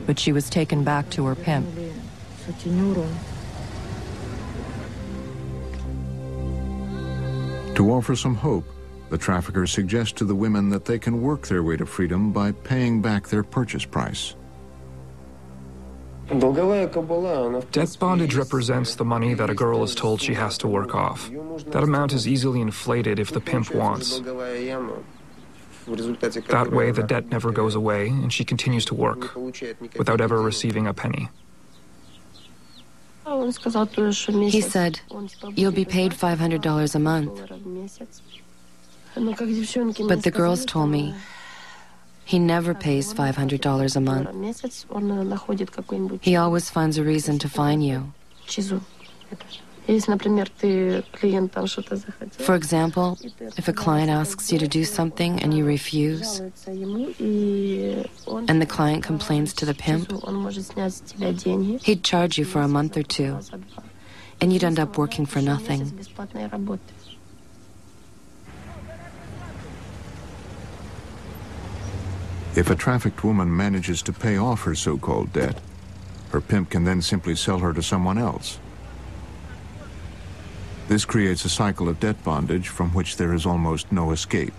but she was taken back to her pimp. To offer some hope, the traffickers suggest to the women that they can work their way to freedom by paying back their purchase price. Debt bondage represents the money that a girl is told she has to work off. That amount is easily inflated if the pimp wants. That way, the debt never goes away, and she continues to work without ever receiving a penny. He said, "You'll be paid $500 a month." But the girls told me, he never pays $500 a month. He always finds a reason to fine you. For example, if a client asks you to do something and you refuse, and the client complains to the pimp, he'd charge you for a month or two, and you'd end up working for nothing. If a trafficked woman manages to pay off her so-called debt, her pimp can then simply sell her to someone else. This creates a cycle of debt bondage from which there is almost no escape.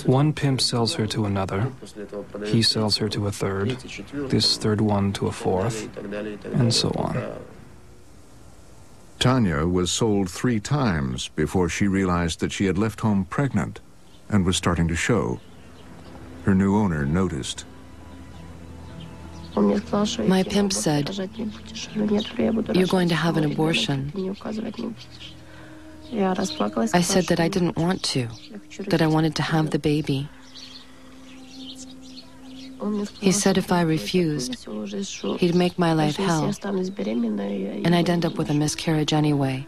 One pimp sells her to another, he sells her to a third, this third one to a fourth, and so on. Tanya was sold 3 times before she realized that she had left home pregnant and was starting to show. Her new owner noticed. My pimp said, "You're going to have an abortion." I said that I didn't want to, that I wanted to have the baby. He said if I refused, he'd make my life hell, and I'd end up with a miscarriage anyway.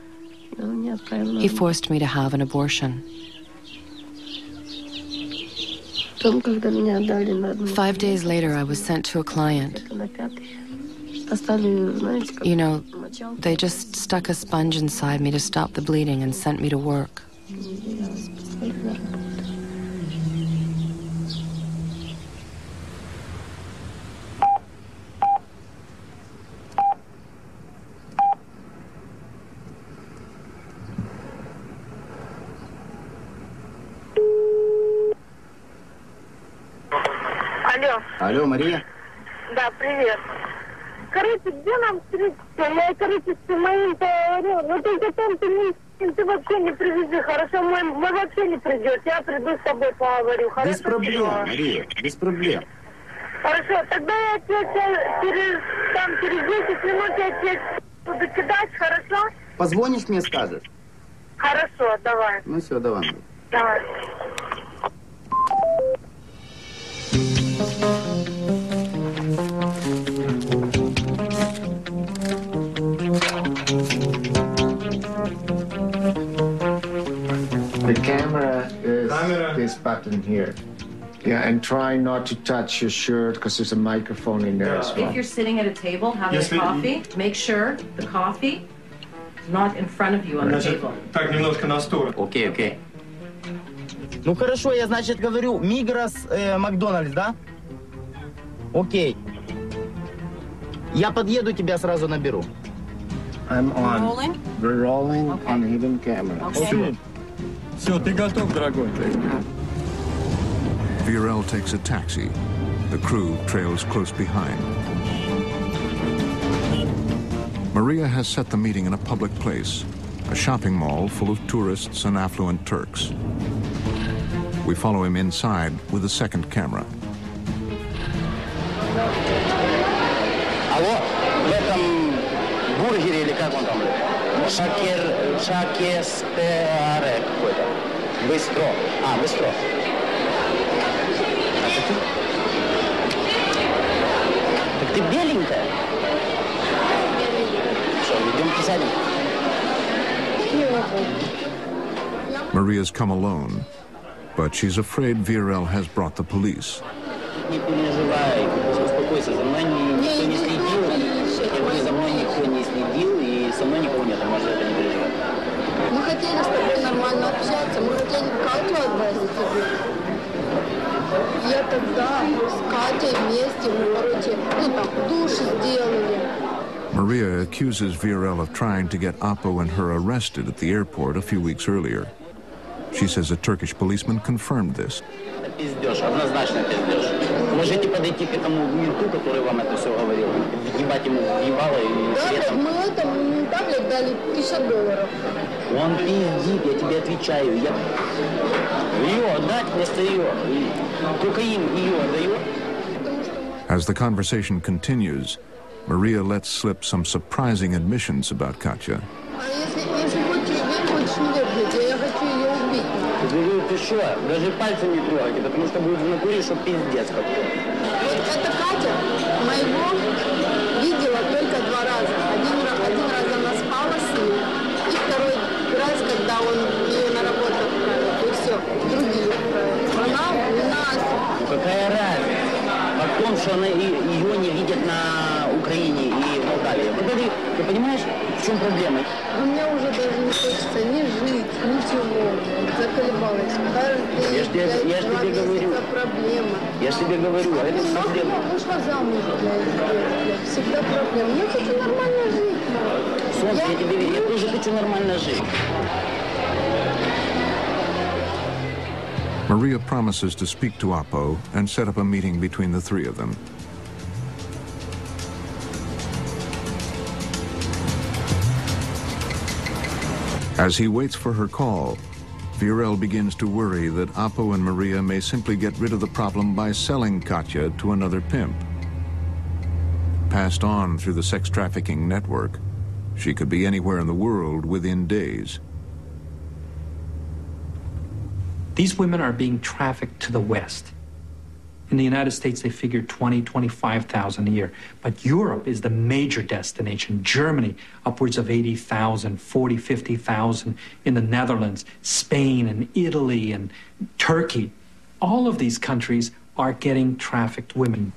He forced me to have an abortion. 5 days later, I was sent to a client. You know, they just stuck a sponge inside me to stop the bleeding and sent me to work. Алло, Мария? Да, привет. Короче, где нам встретиться? Я, короче, с моим говорю, ну ты потом ты вообще не привези, хорошо? Мы вообще не придете, я приду с тобой поговорю, хорошо? Без проблем, Мария, без проблем. Хорошо, тогда я тебе через 10 минут я тебе буду кидать, хорошо? Позвонишь мне, скажешь? Хорошо, давай. Ну все, давай. Давай. The camera is this button here. Yeah, and try not to touch your shirt because there's a microphone in there as well. If you're sitting at a table having coffee, make sure the coffee is not in front of you on the table. Так, немножко на сторону. Окей. Ну хорошо, я, значит, говорю, Мигрос, Макдональдс, да? Окей. Я подъеду, тебя сразу наберу. I'm on. Rolling? We're rolling on hidden camera. Okay. Все, ты готов, дорогой. Virel takes a taxi. The crew trails close behind. Maria has set the meeting in a public place, a shopping mall full of tourists and affluent Turks. We follow him inside with a second camera. Алло, в этом бургере или как он там? Шакеспеаре какой-то. Быстро. Быстро. Так ты беленькая. Что, идем сядем? Maria's come alone, but she's afraid Virel has brought the police. Не переживай, успокойся, за мной никто не следил. Я говорю, за мной никто не следил, и со мной никого нет, можешь это не переживать. Мы хотели с тобой нормально общаться, мы хотели как-то отбросить тебя. Я тогда с Катей вместе, мы, короче, там душ сделали. Maria accuses Viorel of trying to get Apo and her arrested at the airport a few weeks earlier. She says a Turkish policeman confirmed this. Пиздеж, однозначно пиздеж. Можете подойти к этому менту, который вам это все говорил, въебать ему въебало и Да, мы этому менту дали $1000. Он пиздит, я тебе отвечаю. Ее отдать, просто ее. Только им ее отдаю. As the conversation continues, Maria lets slip some surprising admissions about Katya. А если хочешь не верь, я хочу ее убить. Говорю, ты что, даже пальцем не трогайте, потому что будет в натуре, что пиздец какой. Вот эта Катя моего видела только 2 раза. Один раз она спала с ним, и второй раз, когда он ее на работу отправил, и все, другие отправил. Она у нас. Какая разница? В том, что ее не видят на Украине и в Молдавии. Вот это, ты понимаешь, в чем проблема? У меня уже даже не хочется ни жить, ничего. Заколебалась. Я ж тебе говорю. Проблема. Я ж тебе говорю, а это проблема. Ушла замуж, блядь. Всегда проблема. Я хочу нормально жить. Солнце, я тебе верю, я тоже хочу нормально жить. Maria promises to speak to Apo and set up a meeting between the three of them. As he waits for her call, Viorel begins to worry that Apo and Maria may simply get rid of the problem by selling Katya to another pimp. Passed on through the sex trafficking network, she could be anywhere in the world within days. These women are being trafficked to the West. In the United States, they figure 20, 25,000 a year. But Europe is the major destination. Germany, upwards of 80,000, 40, 50,000 in the Netherlands, Spain and Italy and Turkey. All of these countries are getting trafficked women.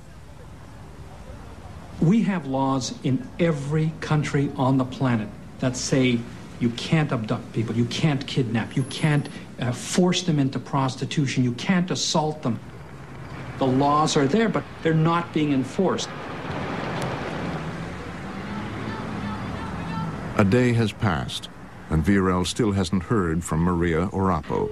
We have laws in every country on the planet that say you can't abduct people, you can't kidnap, you can't force them into prostitution, you can't assault them. The laws are there, but they're not being enforced. A day has passed, and Viorel still hasn't heard from Maria or Apo.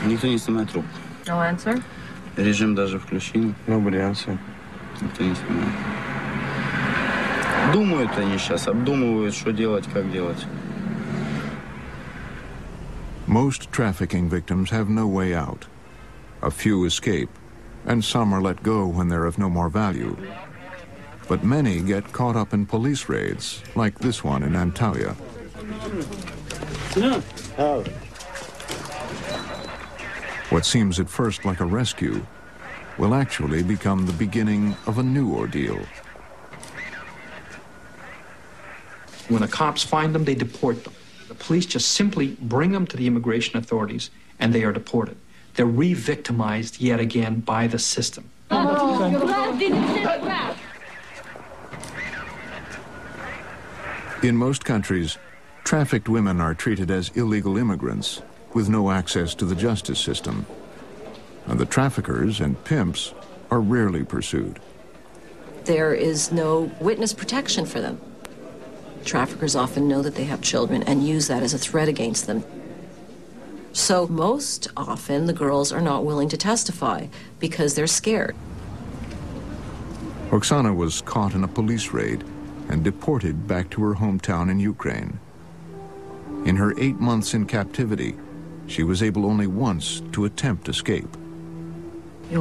Никто не снимает трубку. No answer? Режим даже включен. Nobody answer. Никто не снимает. Думают они сейчас, обдумывают, что делать, как делать. Most trafficking victims have no way out. A few escape, and some are let go when they're of no more value. But many get caught up in police raids, like this one in Antalya. What seems at first like a rescue will actually become the beginning of a new ordeal. When the cops find them, they deport them. The police just simply bring them to the immigration authorities, and they are deported. They're re-victimized yet again by the system. In most countries, trafficked women are treated as illegal immigrants with no access to the justice system. And the traffickers and pimps are rarely pursued. There is no witness protection for them. Traffickers often know that they have children and use that as a threat against them. So most often the girls are not willing to testify because they're scared. Oksana was caught in a police raid and deported back to her hometown in Ukraine. In her 8 months in captivity, she was able only once to attempt escape. I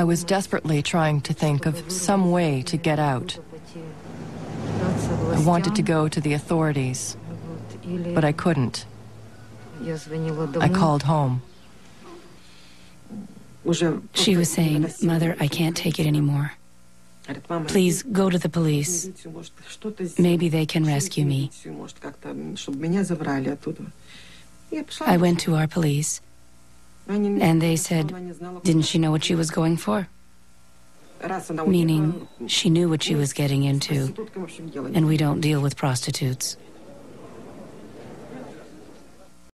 was desperately trying to think of some way to get out. I wanted to go to the authorities, but I couldn't. I called home. She was saying, "Mother, I can't take it anymore. Please go to the police. Maybe they can rescue me." I went to our police, and they said, didn't she know what she was going for? Meaning, she knew what she was getting into, and we don't deal with prostitutes.